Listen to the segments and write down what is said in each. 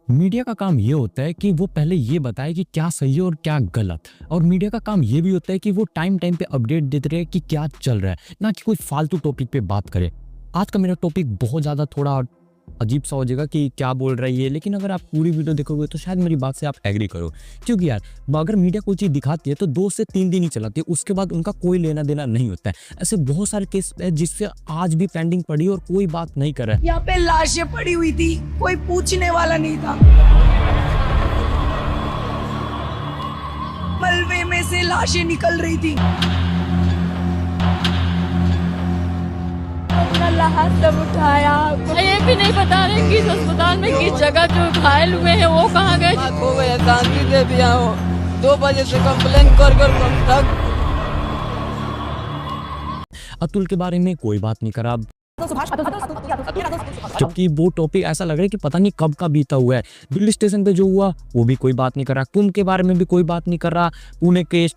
Media का काम ये होता है कि वो पहले ये बताए कि क्या सही है और क्या गलत। और मीडिया का काम ये भी होता है कि वो टाइम टाइम पे अपडेट देते रहे कि क्या चल रहा है, ना कि कोई फालतू टॉपिक पे बात करे। आज का मेरा टॉपिक बहुत ज़्यादा थोड़ा अजीब सा हो जाएगा कि क्या बोल रही है, लेकिन अगर आप पूरी वीडियो देखोगे तो शायद मेरी बात से आप एग्री करो। क्योंकि यार अगर मीडिया कोई चीज़ दिखाती है तो 2 से 3 दिन ही चलाती है, उसके बाद उनका कोई लेना देना नहीं होता है। ऐसे बहुत सारे केस है जिससे आज भी पेंडिंग पड़ी और कोई बात नहीं कर रहा है। यहाँ पे लाशें पड़ी हुई थी, कोई पूछने वाला नहीं था। मलबे में से लाशें निकल रही थी। सब उठाया, ये भी नहीं बता रहे किस अस्पताल में किस जगह जो घायल हुए हैं वो कहाँ गए। हो गए शांति देवी आओ 2 बजे से कंप्लेन कर तक। अतुल के बारे में कोई बात नहीं करा, जबकि वो टॉपिक ऐसा लग रहा है कि पता नहीं कब का बीता हुआ है। दिल्ली स्टेशन पे जो हुआ वो भी कोई बात नहीं कर रहा, कुंभ के बारे में भी कोई बात नहीं कर रहा, पुणे केस,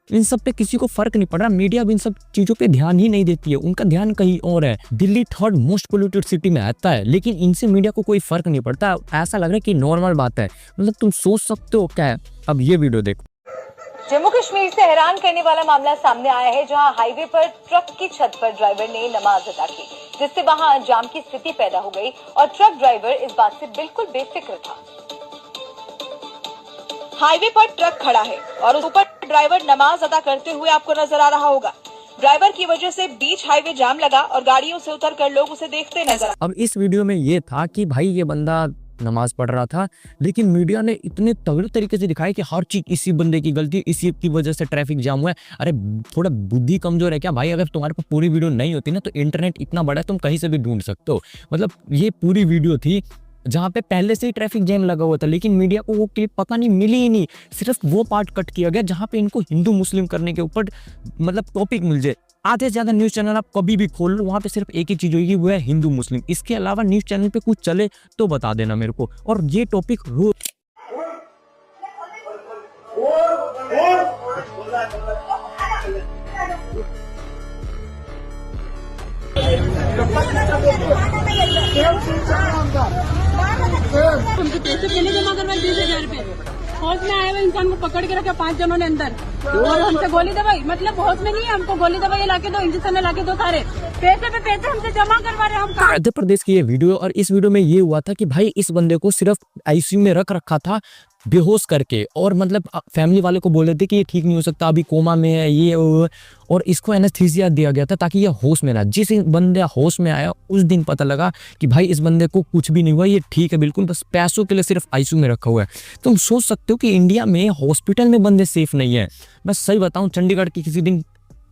इन सब पे किसी को फर्क नहीं पड़ रहा। मीडिया भी इन सब चीजों पे ध्यान ही नहीं देती है, उनका ध्यान कहीं और है। Delhi 3rd most polluted city में आता है, लेकिन इनसे मीडिया को कोई फर्क नहीं पड़ता। ऐसा लग रहा है कि नॉर्मल बात है। मतलब तुम सोच सकते हो क्या है। अब ये वीडियो देखो। जम्मू कश्मीर से हैरान करने वाला मामला सामने आया है, जहां हाईवे पर ट्रक की छत पर ड्राइवर ने नमाज अदा की, जिससे वहां जाम की स्थिति पैदा हो गई और ट्रक ड्राइवर इस बात से बिल्कुल बेफिक्र था। हाईवे पर ट्रक खड़ा है और उस ऊपर ड्राइवर नमाज अदा करते हुए आपको नजर आ रहा होगा। ड्राइवर की वजह से बीच हाईवे जाम लगा और गाड़ियों से उतरकर लोग उसे देखते नजर। अब इस वीडियो में ये था कि भाई ये बंदा नमाज पढ़ रहा था, लेकिन मीडिया ने इतने तगड़े तरीके से दिखाया कि हर चीज इसी बंदे की गलती, इसी की वजह से ट्रैफिक जाम हुआ है। अरे थोड़ा बुद्धि कमजोर है क्या भाई? अगर तुम्हारे पास पूरी वीडियो नहीं होती ना तो इंटरनेट इतना बड़ा है, तुम कहीं से भी ढूंढ सकते हो। मतलब ये पूरी वीडियो थी जहाँ पे पहले से ही ट्रैफिक जैम लगा हुआ था, लेकिन मीडिया को वो क्लिप पता नहीं मिली ही नहीं। सिर्फ वो पार्ट कट किया गया जहाँ पे इनको हिंदू मुस्लिम करने के ऊपर मतलब टॉपिक मिल जाए। आधे से ज्यादा न्यूज चैनल आप कभी भी खोल लो, वहाँ पे सिर्फ एक ही चीज होगी, वो है हिंदू मुस्लिम। इसके अलावा न्यूज चैनल पे कुछ चले तो बता देना मेरे को। और ये टॉपिक हमसे पैसे पहले जमा करवाए 20,000 रुपए। होश में आए हुए इंसान को पकड़ के रखे 5 जनों ने अंदर और हमसे गोली दवाई, मतलब होश में नहीं है, हमको गोली दवाई लाके दो, इंजेक्शन लाके दो, सारे पैसे पे पैसे हमसे जमा करवा रहे हैं हम। मध्य प्रदेश की ये वीडियो, और इस वीडियो में ये हुआ था कि भाई इस बंदे को सिर्फ आईसीयू में रख रखा था बेहोश करके, और मतलब फैमिली वाले को बोल रहे थे कि ये ठीक नहीं हो सकता, अभी कोमा में है ये वो, और इसको एनेस्थीसिया दिया गया था ताकि ये होश में ना। जिस बंदे होश में आया उस दिन पता लगा कि भाई इस बंदे को कुछ भी नहीं हुआ, ये ठीक है बिल्कुल, बस पैसों के लिए सिर्फ आईसीयू में रखा हुआ है। तुम सोच सकते हो कि इंडिया में हॉस्पिटल में बंदे सेफ नहीं है। मैं सही बताऊं, चंडीगढ़ की किसी दिन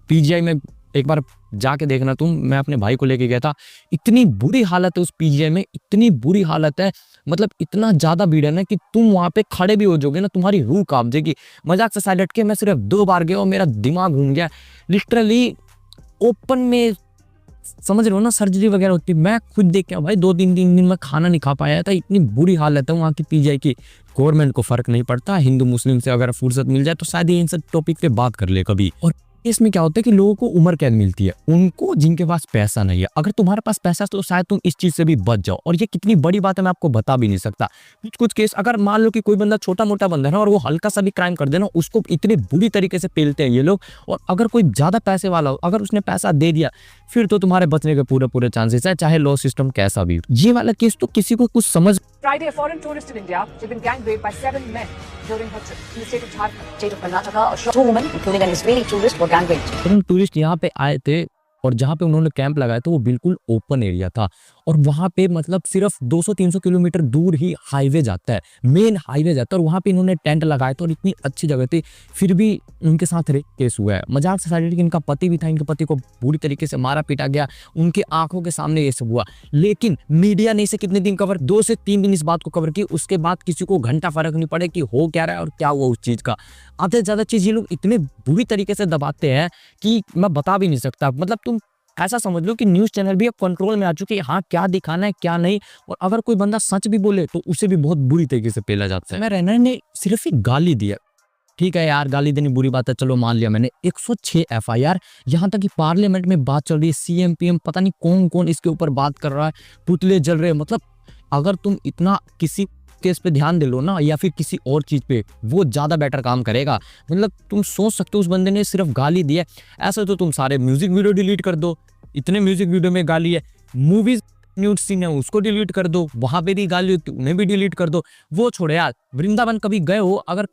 पीजीआई में एक बार जाके देखना तुम, मैं अपने भाई को लेके गया था। इतनी बुरी हालत है उस पीजीआई में, इतनी बुरी हालत है, मतलब इतना ज्यादा भीड़ है ना कि तुम वहां पे खड़े भी हो जाओगे ना तुम्हारी रूह कांप जाएगी। मजाक से साइड हट के मैं सिर्फ 2 बार गया और मेरा दिमाग घूम गया। लिटरली ओपन में, समझ रहे हो ना, सर्जरी वगैरह होती। मैं खुद देख के भाई 2-3 दिन में खाना नहीं खा पाया था, इतनी बुरी हालत है वहाँ की पीजीआई की। गवर्नमेंट को फर्क नहीं पड़ता, हिंदू मुस्लिम से अगर फुर्सत मिल जाए तो शायद इन सब टॉपिक पे बात कर ले कभी। और इसमें क्या होता है कि लोगों को उम्र कैद मिलती है, उनको जिनके पास पैसा नहीं है। अगर तुम्हारे पास पैसा है तो शायद तुम इस चीज से भी बच जाओ। और ये कितनी बड़ी बात है मैं आपको बता भी नहीं सकता। कुछ केस, अगर मान लो कि कोई बंदा छोटा मोटा बंदा है ना और वो हल्का सा भी क्राइम कर देना, उसको इतने बुरी तरीके से पेलते हैं ये लोग। और अगर कोई ज्यादा पैसे वाला हो, अगर उसने पैसा दे दिया, फिर तो तुम्हारे बचने के पूरे चांसेस है, चाहे लॉ सिस्टम कैसा भी हो। ये वाला केस तो किसी को कुछ समझ। Friday, a foreign tourist in India had been gang raped by 7 men during her trip in the state of Jharkhand. State of Karnataka, 2 women, including an Israeli tourist, were gang raped. Tourist यहाँ पे आए थे और जहाँ पे उन्होंने camp लगाया था वो बिल्कुल ओपन एरिया था, और वहाँ पे मतलब सिर्फ 200-300 किलोमीटर दूर ही हाईवे जाता है, मेन हाईवे जाता है, और वहाँ पे इन्होंने टेंट लगाया था और इतनी अच्छी जगह थी, फिर भी उनके साथ रेप केस हुआ है। मजाक से साइड, इनका पति भी था, इनके पति को बुरी तरीके से मारा पीटा गया, उनकी आंखों के सामने ये सब हुआ। लेकिन मीडिया ने इसे कितने दिन कवर, 2 से 3 दिन इस बात को कवर की, उसके बाद किसी को घंटा फर्क नहीं पड़े कि हो क्या रहा है और क्या हुआ उस चीज का। आधे से ज्यादा चीज ये लोग इतने बुरी तरीके से दबाते हैं कि मैं बता भी नहीं सकता। मतलब तुम ऐसा समझ लो कि न्यूज चैनल भी अब कंट्रोल में आ चुके हैं, हाँ क्या दिखाना है क्या नहीं। और अगर कोई बंदा सच भी बोले तो उसे भी बहुत बुरी तरीके से पेला जाता है। मैं रैना ने सिर्फ एक गाली दिया, ठीक है यार, गाली देनी बुरी बात है, चलो मान लिया मैंने। 106 FIR, यहाँ तक कि पार्लियामेंट में बात चल रही है, CM PM पता नहीं कौन कौन इसके ऊपर बात कर रहा है, पुतले जल रहे हैं। मतलब अगर तुम इतना किसी केस पे ध्यान दे लो ना, या फिर किसी और चीज़ पे, वो ज़्यादा बेटर काम करेगा। मतलब तुम सोच सकते हो उस बंदे ने सिर्फ गाली दी है, ऐसा तो तुम सारे म्यूजिक वीडियो डिलीट कर दो, इतने म्यूजिक वीडियो में गाली है। मूवीज न्यूज सीन है उसको डिलीट कर दो, वहां पे भी गाली होती है उन्हें भी डिलीट कर दो। वो छोड़े यार, वृंदावन कभी गए हो, अगर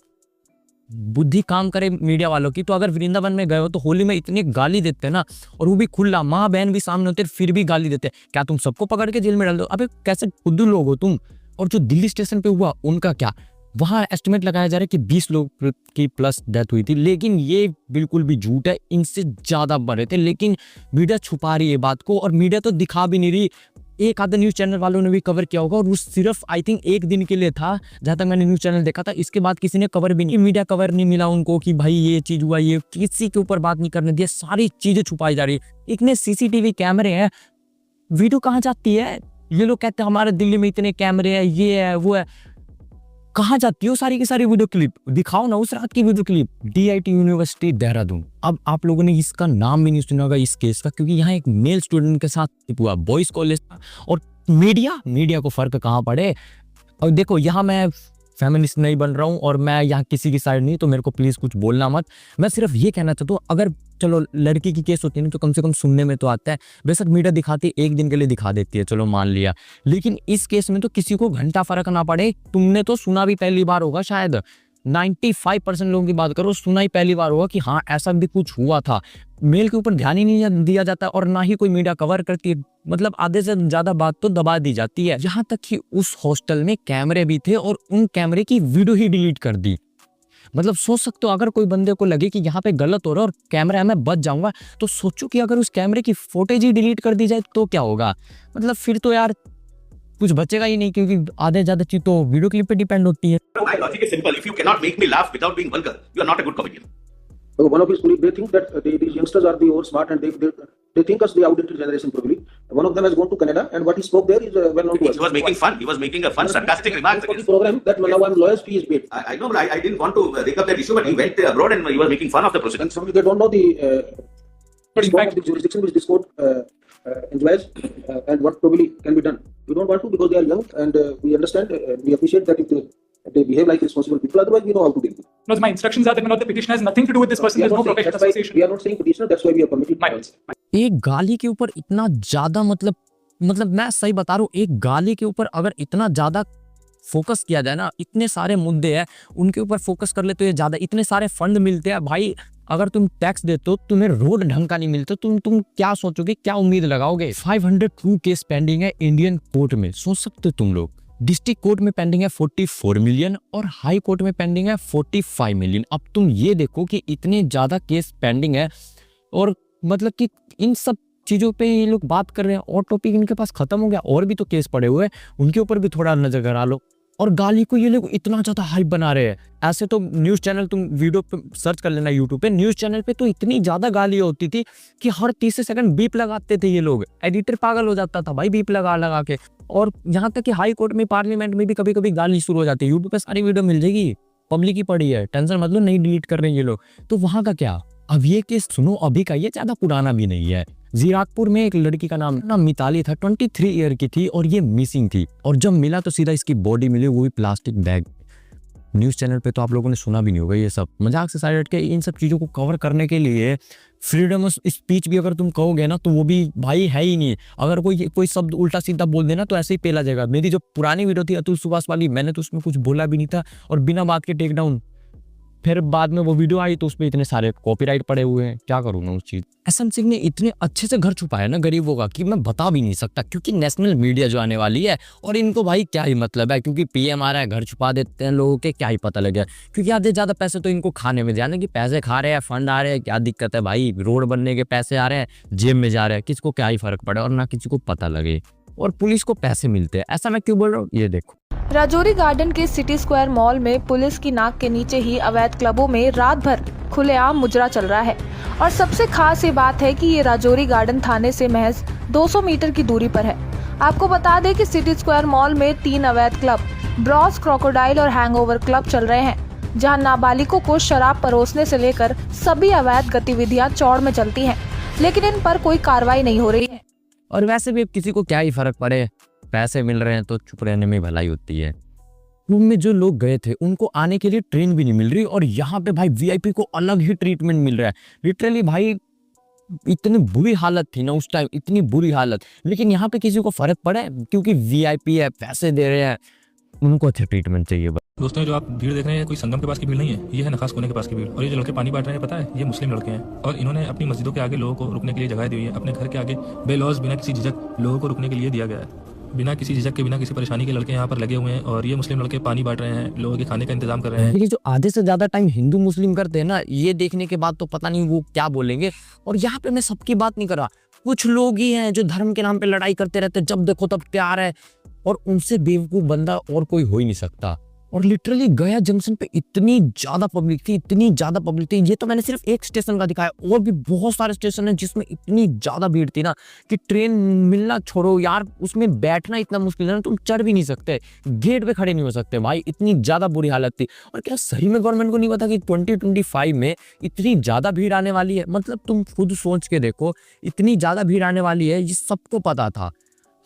बुद्धि काम करे मीडिया वालों की, तो अगर वृंदावन में गए हो तो होली में इतनी गाली देते हैं ना, और वो भी खुला, माँ बहन भी सामने होते फिर भी गाली देते हैं। क्या तुम सबको पकड़ के जेल में डाल दो? अबे कैसे खुद लोग हो तुम। और जो दिल्ली स्टेशन पे हुआ उनका क्या, वहां एस्टिमेट लगाया जा रहा है कि 20 लोग की प्लस डेथ हुई थी, लेकिन ये बिल्कुल भी झूठ है, इनसे ज्यादा मरे थे। लेकिन मीडिया छुपा रही है बात को, और मीडिया तो दिखा भी नहीं रही। एक आधे न्यूज चैनल वालों ने भी कवर किया होगा, और वो सिर्फ आई थिंक एक दिन के लिए था, जहां तक मैंने न्यूज चैनल देखा था। इसके बाद किसी ने कवर भी नहीं, मीडिया कवर नहीं मिला उनको कि भाई ये चीज हुआ, ये किसी के ऊपर बात नहीं करने दिया, सारी चीजें छुपाई जा रही है। इतने सीसीटीवी कैमरे हैं, वीडियो कहाँ जाती है? ये लोग कहते हैं हमारे दिल्ली में इतने कैमरे हैं, ये है वो है, कहाँ जाती हो सारी की सारी वीडियो क्लिप? दिखाओ ना उस रात की video clip. DIT university Dehradun. अब आप लोगों ने इसका नाम भी नहीं सुना होगा इस केस का, क्योंकि यहाँ एक मेल स्टूडेंट के साथ हुआ, बॉयज कॉलेज था। और मीडिया को फर्क कहाँ पड़े? और देखो, यहाँ मैं फेमिनिस्ट नहीं बन रहा हूँ, और मैं यहाँ किसी की साइड नहीं, तो मेरे को प्लीज कुछ बोलना मत। मैं सिर्फ ये कहना चाहता हूँ, अगर चलो लड़की की केस होती है ना, तो कम से कम सुनने में तो आता है। बेशक मीडिया दिखाती है, एक दिन के लिए दिखा देती है, चलो मान लिया, लेकिन इस केस में तो किसी को घंटा फर्क ना पड़े। तुमने तो सुना भी पहली बार होगा, शायद 95% लोगों की बात करो, सुना ही पहली बार होगा कि हाँ ऐसा भी कुछ हुआ था। मेल के ऊपर ध्यान ही नहीं दिया जाता, और ना ही कोई मीडिया कवर करती है। मतलब आधे से ज्यादा बात तो दबा दी जाती है। यहाँ तक कि उस हॉस्टल में कैमरे भी थे, और उन कैमरे की वीडियो ही डिलीट कर दी। मतलब सोच सकते हो, अगर कोई बंदे को लगे कि यहाँ पे गलत हो रहा है और कैमरा में बच जाऊंगा, तो सोचो कि अगर उस कैमरे की फुटेज ही डिलीट कर दी जाए तो क्या होगा। मतलब फिर तो यार कुछ बचेगा ही नहीं, क्योंकि आधे ज्यादा चीज तो वीडियो क्लिप पे डिपेंड होती है। My logic is simple. If you cannot make me laugh without being vulgar, you are not a good comedian. So one of his colleagues, they think that these youngsters are the over smart, and they think us the outdated generation probably. One of them has gone to Canada, and what he spoke there is well known to us. He was making fun. He was making a fun, sarcastic remarks. For the program that now I'm lawyer's fee is paid. I know, but I didn't want to take up that issue, but he went abroad and he was making fun of the And proceedings. so they don't know the scope of the jurisdiction which this court enjoys, and what probably can be done. We don't want to, because they are young, and we understand, we appreciate that if they behave like responsible people. Otherwise, we know how to deal with it. No, my instructions are that the petition has nothing to do with this person. We are There's no not saying- professional that's why association. we are not saying petitioner. That's why we are permitted. My words. एक गाली के ऊपर इतना ज्यादा, मतलब मैं सही बता रहा हूँ, एक गाली के ऊपर अगर इतना ज्यादा फोकस किया जाए ना, इतने सारे मुद्दे हैं उनके ऊपर फोकस कर ले तो ये ज्यादा, इतने सारे फंड मिलते हैं भाई। अगर तुम टैक्स देते हो, तुम्हें रोड ढंग का नहीं मिलता, तुम क्या सोचोगे, क्या उम्मीद लगाओगे? 502 केस पेंडिंग है इंडियन कोर्ट में, सोच सकते हो तुम लोग। डिस्ट्रिक्ट कोर्ट में पेंडिंग है 44 मिलियन, और हाई कोर्ट में पेंडिंग है 45 मिलियन। अब तुम ये देखो कि इतने ज्यादा केस पेंडिंग है, और मतलब कि इन सब चीजों पे ये लोग बात कर रहे हैं, और टॉपिक इनके पास खत्म हो गया, और भी तो केस पड़े हुए हैं, उनके ऊपर भी थोड़ा नजर करा लो। और गाली को ये लोग इतना ज्यादा हाइप बना रहे हैं। ऐसे तो न्यूज चैनल, तुम वीडियो पे सर्च कर लेना यूट्यूब पे, न्यूज चैनल पे तो इतनी ज्यादा गाली होती थी कि हर 30 सेकंड बीप लगाते थे ये लोग। एडिटर पागल हो जाता था भाई बीप लगा के। और यहाँ तक कि हाई कोर्ट में, पार्लियामेंट में भी कभी कभी गाली शुरू हो जाती है। यूट्यूब पे सारी वीडियो मिल जाएगी, पब्लिक ही पड़ी है, टेंशन मतलब नहीं डिलीट कर रहे हैं ये लोग। तो वहां का क्या? अब ये केस सुनो, अभी का, ये ज्यादा पुराना भी नहीं है। जीराटपुर में एक लड़की का नाम मिताली था, 23 ईयर की थी, और ये मिसिंग थी। और जब मिला तो सीधा इसकी बॉडी मिली, वो भी प्लास्टिक बैग। न्यूज चैनल पे तो आप लोगों ने सुना भी नहीं होगा ये सब। मजाक से साइड हट के इन सब चीजों को कवर करने के लिए फ्रीडम ऑफ स्पीच भी अगर तुम कहोगे ना, तो वो भी भाई है ही नहीं। अगर कोई शब्द उल्टा सीधा बोल देना तो ऐसे ही पेला जाएगा। मेरी जो पुरानी वीडियो थी अतुल सुभाष वाली, मैंने तो उसमें कुछ बोला भी नहीं था, और बिना बात के टेक डाउन। फिर बाद में वो वीडियो आई तो उसपे इतने सारे कॉपीराइट पड़े हुए हैं, क्या करूँ मैं उस चीज। एसएम सिंह ने इतने अच्छे से घर छुपाया ना गरीबों का कि मैं बता भी नहीं सकता, क्योंकि नेशनल मीडिया जो आने वाली है, और इनको भाई क्या ही मतलब है, क्योंकि पीएम आ रहा है, घर छुपा देते हैं लोगों के, क्या ही पता लगे। क्योंकि आधे ज्यादा पैसे तो इनको खाने में जाने, कि पैसे खा रहे हैं, फंड आ रहे हैं, क्या दिक्कत है भाई, रोड बनने के पैसे आ रहे हैं, जेब में जा रहे हैं, किसको क्या ही फर्क पड़े, और ना किसी को पता लगे, और पुलिस को पैसे मिलते हैं। ऐसा मैं क्यों बोल रहा हूँ, ये देखो। राजौरी गार्डन के सिटी स्क्वायर मॉल में पुलिस की नाक के नीचे ही अवैध क्लबों में रात भर खुलेआम मुजरा चल रहा है। और सबसे खास ये बात है कि ये राजौरी गार्डन थाने से महज 200 मीटर की दूरी पर है। आपको बता दें कि सिटी स्क्वायर मॉल में 3 अवैध क्लब, ब्रॉस, क्रोकोडाइल और हैंगओवर क्लब चल रहे हैं, जहां नाबालिगों को शराब परोसने से लेकर सभी अवैध गतिविधियां चौड़ में चलती हैं, लेकिन इन पर कोई कार्रवाई नहीं हो रही है। और वैसे भी किसी को क्या ही फर्क पड़े, पैसे मिल रहे हैं तो चुप रहने में भलाई होती है। कुंभ में जो लोग गए थे उनको आने के लिए ट्रेन भी नहीं मिल रही, और यहाँ पे भाई वीआईपी को अलग ही ट्रीटमेंट मिल रहा है। लिटरली भाई इतनी बुरी हालत थी ना उस टाइम, इतनी बुरी हालत, लेकिन यहाँ पे किसी को फर्क पड़ा है? क्योंकि वीआईपी है, पैसे दे रहे हैं, उनको अच्छा ट्रीटमेंट चाहिए। दोस्तों, जो आप भीड़ देख रहे हैं कोई संगम के पास की भीड़ नहीं है, ये है नखास कोने के पास की भीड़। और ये जो लड़के पानी बांट रहे हैं, पता है, ये मुस्लिम लड़के हैं और इन्होंने अपनी मस्जिदों के आगे लोगों को रुकने के लिए जगह दी हुई है। अपने घर के आगे बेलौज बिना किसी झिझक लोगों को रुकने के लिए दिया गया है। बिना किसी झिझक के, बिना किसी परेशानी के लड़के यहाँ पर लगे हुए हैं और ये मुस्लिम लड़के पानी बांट रहे हैं, लोगों के खाने का इंतजाम कर रहे हैं। देखिए, जो आधे से ज्यादा टाइम हिंदू मुस्लिम करते हैं ना, ये देखने के बाद तो पता नहीं वो क्या बोलेंगे। और यहाँ पे मैं सबकी बात नहीं कर रहा, कुछ लोग ही हैं जो धर्म के नाम पे लड़ाई करते रहते हैं, जब देखो तब प्यार है, और उनसे बेवकूफ बंदा और कोई हो ही नहीं सकता। और लिटरली गया जंक्शन पे इतनी ज्यादा पब्लिक थी, इतनी ज्यादा पब्लिक थी। ये तो मैंने सिर्फ एक स्टेशन का दिखाया, और भी बहुत सारे स्टेशन हैं जिसमें इतनी ज्यादा भीड़ थी ना कि ट्रेन मिलना छोड़ो यार, उसमें बैठना इतना मुश्किल है ना, तुम चढ़ भी नहीं सकते, गेट पे खड़े नहीं हो सकते भाई, इतनी ज्यादा बुरी हालत थी। और क्या सही में गवर्नमेंट को नहीं पता कि 2025 में इतनी ज्यादा भीड़ आने वाली है? मतलब तुम खुद सोच के देखो, इतनी ज्यादा भीड़ आने वाली है, ये सबको पता था,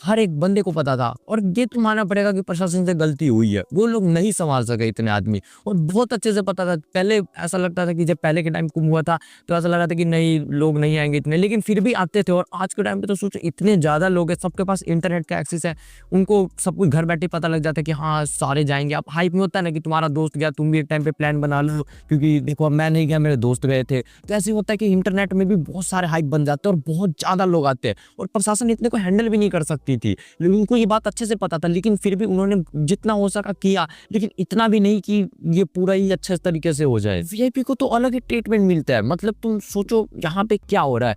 हर एक बंदे को पता था। और ये तो मानना पड़ेगा कि प्रशासन से गलती हुई है, वो लोग नहीं संभाल सके इतने आदमी। और बहुत अच्छे से पता था, पहले ऐसा लगता था कि जब पहले के टाइम कुंभ हुआ था तो ऐसा लगा था कि नहीं, लोग नहीं आएंगे इतने, लेकिन फिर भी आते थे। और आज के टाइम पे तो सोचो इतने ज़्यादा लोग हैं, सबके पास इंटरनेट का एक्सेस है, उनको सब कुछ घर बैठे पता लग जाता है कि हाँ सारे जाएंगे। अब हाइप में होता है ना कि तुम्हारा दोस्त गया, तुम भी एक टाइम पे प्लान बना लो, क्योंकि देखो मैं नहीं गया, मेरे दोस्त गए थे। तो ऐसे होता है कि इंटरनेट में भी बहुत सारे हाइप बन जाते हैं और बहुत ज़्यादा लोग आते हैं, और प्रशासन इतने को हैंडल भी नहीं कर सकती थी। लेकिन ये बात अच्छे से पता था, लेकिन फिर भी उन्होंने जितना हो सका किया, लेकिन इतना भी नहीं कि ये पूरा ही अच्छे तरीके से हो जाए। वीआईपी को तो अलग ही ट्रीटमेंट मिलता है। मतलब तुम सोचो यहाँ पे क्या हो रहा है,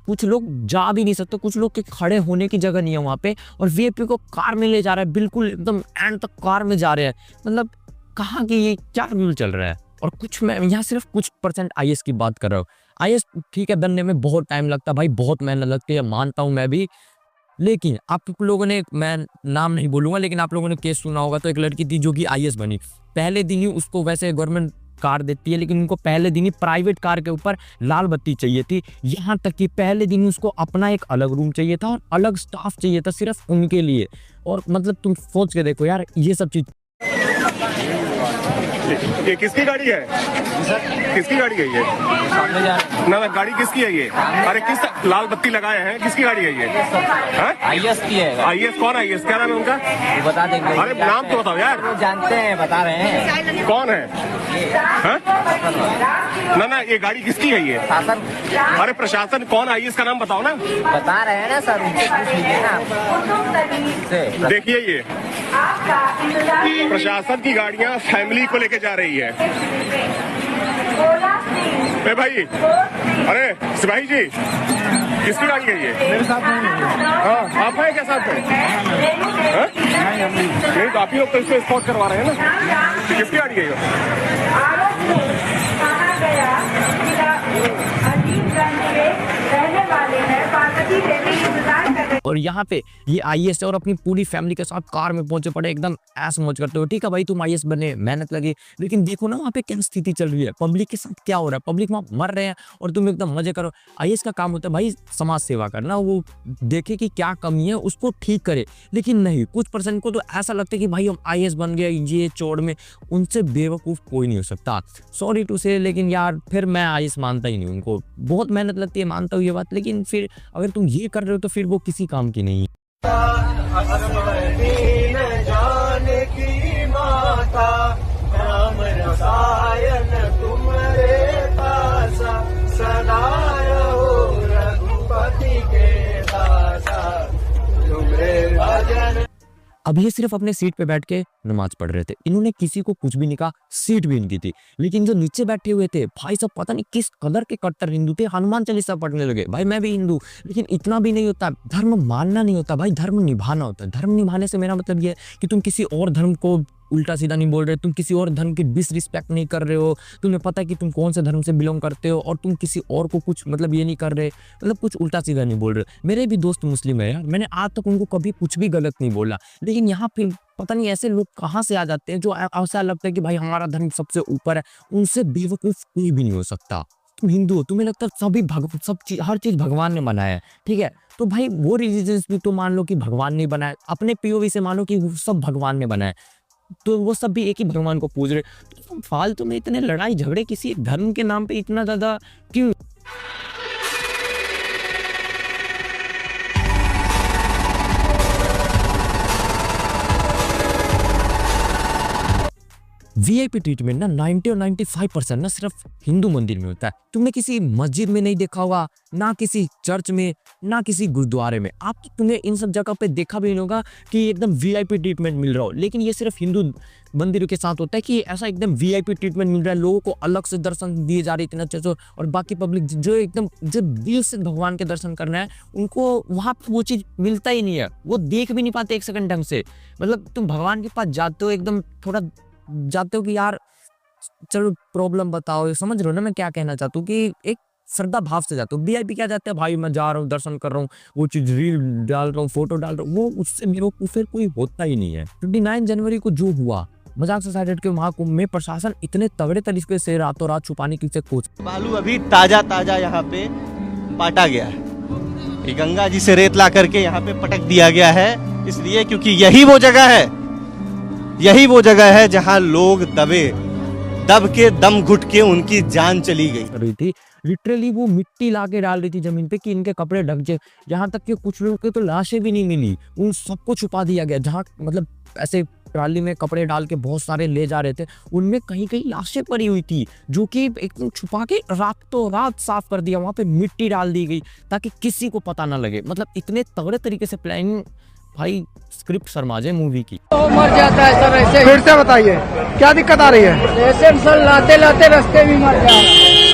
कुछ लोग जा भी नहीं सकते, कुछ लोग के खड़े होने की जगह नहीं है वहाँ पे, और वीआईपी को कार में ले जा रहा है, बिल्कुल एकदम एंड तक कार में जा रहे हैं। मतलब कहाँ की ये क्या रूल चल रहा है? और कुछ, मैं यहाँ सिर्फ कुछ % आईएएस की बात कर रहा हूँ। आईएएस ठीक है, बनने में बहुत टाइम लगता है भाई, बहुत मेहनत लगती है, मानता हूँ मैं भी। लेकिन आप लोगों ने, मैं नाम नहीं बोलूंगा, लेकिन आप लोगों ने केस सुना होगा, तो एक लड़की थी जो कि आईएएस बनी। पहले दिन ही उसको, वैसे गवर्नमेंट कार देती है, लेकिन उनको पहले दिन ही प्राइवेट कार के ऊपर लाल बत्ती चाहिए थी। यहाँ तक कि पहले दिन उसको अपना एक अलग रूम चाहिए था और अलग स्टाफ चाहिए था सिर्फ उनके लिए। और मतलब तुम सोच के देखो यार, ये सब चीज। ये किसकी गाड़ी है? किसकी गाड़ी है ये? ना गाड़ी किसकी है ये? अरे किस लाल बत्ती लगाए हैं, किसकी गाड़ी है ये? आईएएस की है। आईएएस कौन है? आईएएस क्या नाम है उनका? बता देंगे। अरे नाम तो बताओ यार। जानते हैं, बता रहे हैं। कौन है? ना ये गाड़ी किसकी है ये? अरे प्रशासन कौन? आईएएस का नाम बताओ ना। बता रहे हैं ना सर, उनसे पूछ लीजिए ना। देखिए, ये प्रशासन की गाड़ियां फैमिली को लेके जा रही है। ए भाई, अरे सिपाही जी, किसकी गाड़ी है ये? मेरे साथ नहीं। हाँ, आप हैं क्या साथ में? नहीं, काफी लोग तो इसको स्पॉट करवा रहे हैं ना। किसकी गाड़ी है ये? और यहाँ पे ये आईएएस है और अपनी पूरी फैमिली के साथ कार में पहुंचे पड़े, एकदम ऐस मौज करते हो। ठीक है भाई, तुम आईएएस बने, मेहनत लगी, लेकिन देखो ना वहाँ पे क्या स्थिति चल रही है, पब्लिक के साथ क्या हो रहा है, पब्लिक वहाँ मर रहे हैं और तुम एकदम मजे करो। आईएएस का काम होता है भाई समाज सेवा करना, वो देखे कि क्या कमी है उसको ठीक करे। लेकिन नहीं, कुछ % को तो ऐसा लगता है कि भाई हम आईएएस बन गए, ये चौड़ में, उनसे बेवकूफ़ कोई नहीं हो सकता। सॉरी टू से, लेकिन यार फिर मैं आईएएस मानता ही नहीं उनको। बहुत मेहनत लगती है, मानता हूँ ये बात, लेकिन फिर अगर तुम ये कर रहे हो तो फिर वो किसी काम की नहीं है। अब ये सिर्फ अपने सीट पे बैठ के नमाज पढ़ रहे थे, इन्होंने किसी को कुछ भी नहीं कहा, सीट भी इनकी थी। लेकिन जो नीचे बैठे हुए थे भाई सब पता नहीं किस कदर के कट्टर हिंदू थे, हनुमान चालीसा पढ़ने लगे। भाई मैं भी हिंदू, लेकिन इतना भी नहीं होता। धर्म मानना नहीं होता भाई, धर्म निभाना होता है। धर्म निभाने से मेरा मतलब ये है कि तुम किसी और धर्म को उल्टा सीधा नहीं बोल रहे, तुम किसी और धर्म की डिसरिस्पेक्ट नहीं कर रहे हो, तुम्हें पता है कि तुम कौन से धर्म से बिलोंग करते हो, और तुम किसी और को कुछ मतलब ये नहीं कर रहे, मतलब कुछ उल्टा सीधा नहीं बोल रहे। मेरे भी दोस्त मुस्लिम है यार, मैंने आज तक उनको कभी कुछ भी गलत नहीं बोला, लेकिन यहाँ फिर पता नहीं ऐसे लोग कहाँ से आ जाते हैं जो ऐसा लगता है कि भाई हमारा धर्म सबसे ऊपर है। उनसे बेवकूफ़ कोई भी नहीं हो सकता। तुम हिंदू हो, तुम्हें लगता है सभी सब चीज़, हर चीज़ भगवान ने बनाया है, ठीक है, तो भाई वो रिलीजन्स भी तो मान लो कि भगवान ने बनाया, अपने पीओवी से मानो कि सब भगवान ने बनाया। तो वो सब भी एक ही भगवान को पूज रहे। तो फालतू में इतने लड़ाई झगड़े किसी एक धर्म के नाम पे इतना ज़्यादा क्यों? वीआईपी ट्रीटमेंट ना 90 और 95% ना सिर्फ हिंदू मंदिर में होता है। तुमने किसी मस्जिद में नहीं देखा होगा, ना किसी चर्च में, ना किसी गुरुद्वारे में। तुमने इन सब जगह पे देखा भी नहीं होगा कि एकदम वीआईपी ट्रीटमेंट मिल रहा हो। लेकिन ये सिर्फ हिंदू मंदिरों के साथ होता है कि ऐसा एकदम वीआईपी ट्रीटमेंट मिल रहा है, लोगों को अलग से दर्शन दिए जा रहे इतने अच्छे से, और बाकी पब्लिक जो दिल से भगवान के दर्शन करना है उनको वहाँ पर वो चीज़ मिलता ही नहीं है। वो देख भी नहीं पाते एक सेकंड ढंग से। मतलब तुम भगवान के पास जाते हो, एकदम थोड़ा जाते हो कि यार चलो प्रॉब्लम बताओ, समझ रहे हो ना मैं क्या कहना चाहता हूँ, कि एक श्रद्धा भाव से जाते हो। वीआईपी क्या जाते हैं, भाई मैं जा रहा हूँ, दर्शन कर रहा हूँ, वो चीज रील डाल रहा हूँ, फोटो डाल रहा हूँ, वो उससे मेरे को फिर कोई होता ही नहीं है। 29 जनवरी को जो हुआ मजाक से साइड के महाकुंभ में, प्रशासन इतने तगड़े तरीके से रातों रात छुपाने की कोशिश। बालू अभी ताजा यहाँ पे पाटा गया है, ये गंगा जी से रेत ला करके यहाँ पे पटक दिया गया है, इसलिए क्योंकि यही वो जगह है जहां लोग दब के दम घुट के उनकी जान चली गई थी। लिटरली वो मिट्टी लाके डाल रही थी जमीन पे कि इनके कपड़े ढक जाए। यहाँ तक कि कुछ लोगों के तो लाशें भी नहीं मिली, उन सबको छुपा दिया गया। जहाँ मतलब ऐसे ट्राली में कपड़े डाल के बहुत सारे ले जा रहे थे, उनमें कहीं कहीं लाशें पड़ी हुई थी, जो कि एकदम छुपा के रातों रात साफ कर दिया। वहाँ पे मिट्टी डाल दी गई ताकि किसी को पता ना लगे। मतलब इतने तगड़े तरीके से प्लानिंग, भाई स्क्रिप्ट शर्माजे मूवी की। तो मर जाता है सर ऐसे। फिर से बताइए क्या दिक्कत आ रही है? ऐसे सर लाते रास्ते भी मर जा रहा है।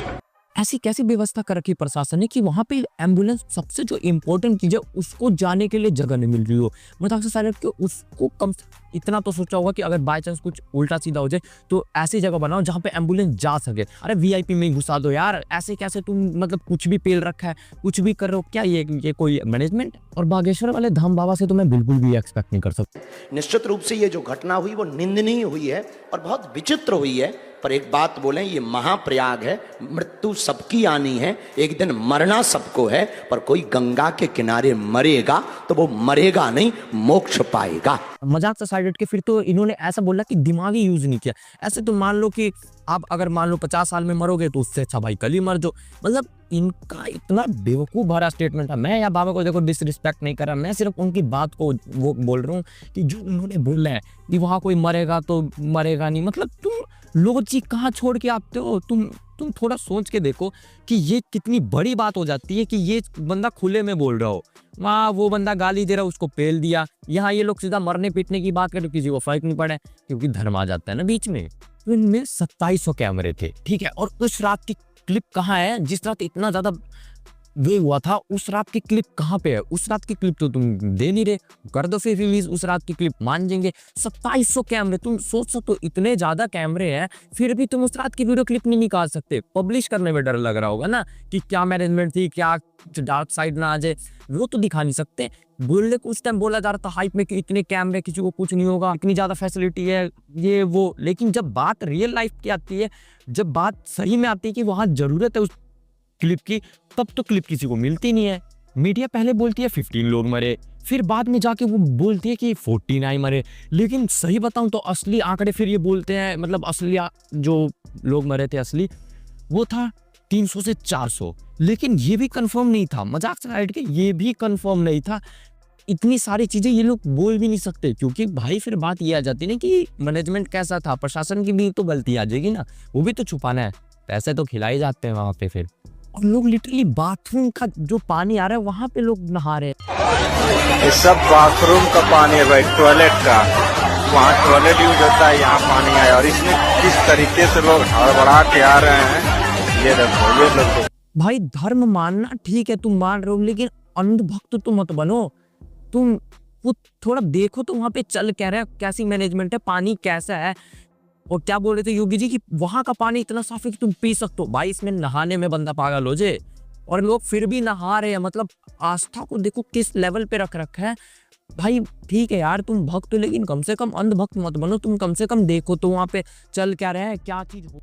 ऐसी कैसी व्यवस्था कर रखी प्रशासन ने कि वहां पे एम्बुलेंस, सबसे जो इम्पोर्टेंट चीज है, उसको जाने के लिए जगह नहीं मिल रही हो। मतलब अक्सर सारे कि उसको कम इतना तो सोचा होगा कि अगर बाय चांस कुछ उल्टा सीधा हो जाए तो ऐसी जगह बनाओ जहां पे एम्बुलेंस जा सके। अरे वीआईपी में ही घुसा दो यार, ऐसे कैसे तुम मतलब कुछ भी पेल रखा है, कुछ भी कर रहे हो क्या? ये कोई मैनेजमेंट? और बागेश्वर वाले धाम बाबा से तो मैं बिल्कुल भी एक्सपेक्ट नहीं कर सकता। निश्चित रूप से ये जो घटना हुई वो निंदनीय हुई है और बहुत विचित्र हुई है। पर एक बात बोलें, ये महाप्रयाग है, मृत्यु सबकी आनी है, एक दिन मरना सबको है, पर कोई गंगा के किनारे मरेगा तो वो मरेगा नहीं, मोक्ष पाएगा। मजाक से साइड के फिर तो इन्होंने ऐसा बोला कि दिमागी यूज नहीं किया। ऐसे तो मान लो कि आप अगर मान लो 50 साल में मरोगे तो उससे अच्छा भाई कल ही मर जाओ। मतलब इनका इतना बेवकूफ भरा स्टेटमेंट था। मैं या बाबा को देखो डिसरिस्पेक्ट नहीं कर रहा, मैं सिर्फ उनकी बात को वो बोल रहा हूँ कि जो उन्होंने बोला है कि वहाँ कोई मरेगा तो मरेगा नहीं। मतलब तुम लोग जी कहाँ छोड़ के आते हो? तुम थोड़ा सोच के देखो कि ये कितनी बड़ी बात हो जाती है कि ये बंदा खुले में बोल रहा हो, वहाँ वो बंदा गाली दे रहा, उसको पेल दिया। यहाँ ये लोग सीधा मरने पीटने की बात करें, किसी को फर्क नहीं पड़ा, क्योंकि धर्म आ जाता है ना बीच में। तो इनमें 2700 कैमरे थे, ठीक है। और उस रात की क्लिप कहाँ है? जिस रात इतना ज्यादा वे हुआ था, उस रात की क्लिप कहाँ पे है? उस रात की क्लिप तो तुम दे नहीं रहे, कर दो फिर रिलीज उस रात की क्लिप, मान जाएंगे। 2700 कैमरे, तुम सोच सकते हो इतने ज्यादा कैमरे हैं, फिर भी तुम उस रात की वीडियो क्लिप नहीं निकाल सकते। पब्लिश करने में डर लग रहा होगा ना कि क्या मैनेजमेंट थी, क्या डार्क साइड ना आ जाए, वो तो दिखा नहीं सकते। बोलने को उस टाइम बोला जा रहा था हाइप में कि इतने कैमरे, किसी को कुछ नहीं होगा, इतनी ज्यादा फैसिलिटी है, ये वो। लेकिन जब बात रियल लाइफ की आती है, जब बात सही में आती है कि वहां जरूरत है उस क्लिप की, तब तो क्लिप किसी को मिलती नहीं है। मीडिया पहले बोलती है 15 लोग मरे, फिर बाद में जाके वो बोलती है कि 49 मरे। लेकिन सही बताऊं तो असली आंकड़े फिर ये बोलते हैं, मतलब असली जो लोग मरे थे असली, वो था 300 से 400। लेकिन ये भी कंफर्म नहीं था, मजाक से हट के ये भी कंफर्म नहीं था। इतनी सारी चीजें ये लोग बोल भी नहीं सकते, क्योंकि भाई फिर बात ये आ जाती है कि मैनेजमेंट कैसा था, प्रशासन की भी तो गलती आ जाएगी ना, वो भी तो छुपाना है। पैसे तो खिलाए जाते हैं वहां पे फिर। और लोग लिटरली बाथरूम का जो पानी आ रहा है वहां पे लोग नहा रहे हैं। ये सब बाथरूम का पानी है भाई, टॉयलेट का। वहाँ टॉयलेट यूज होता है, यहाँ पानी आया। और इसमें किस तरीके से लोग हड़बड़ा के आ रहे हैं, ये देखो। भाई धर्म मानना ठीक है, तुम मान रहे हो, लेकिन अंधभक्त तो मत बनो। तुम वो थोड़ा देखो तो वहां पे चल क्या रहा है, कैसी मैनेजमेंट है, पानी कैसा है। और क्या बोल रहे थे योगी जी कि वहां का पानी इतना साफ है कि तुम पी सकते हो। भाई इसमें नहाने में बंदा पागल हो जाए, और लोग फिर भी नहा रहे हैं। मतलब आस्था को देखो किस लेवल पे रख रखा है। भाई ठीक है यार, तुम भक्त हो, लेकिन कम से कम अंधभक्त मत बनो। तुम कम से कम देखो तो वहां पे चल क्या रहा है, क्या चीज हो।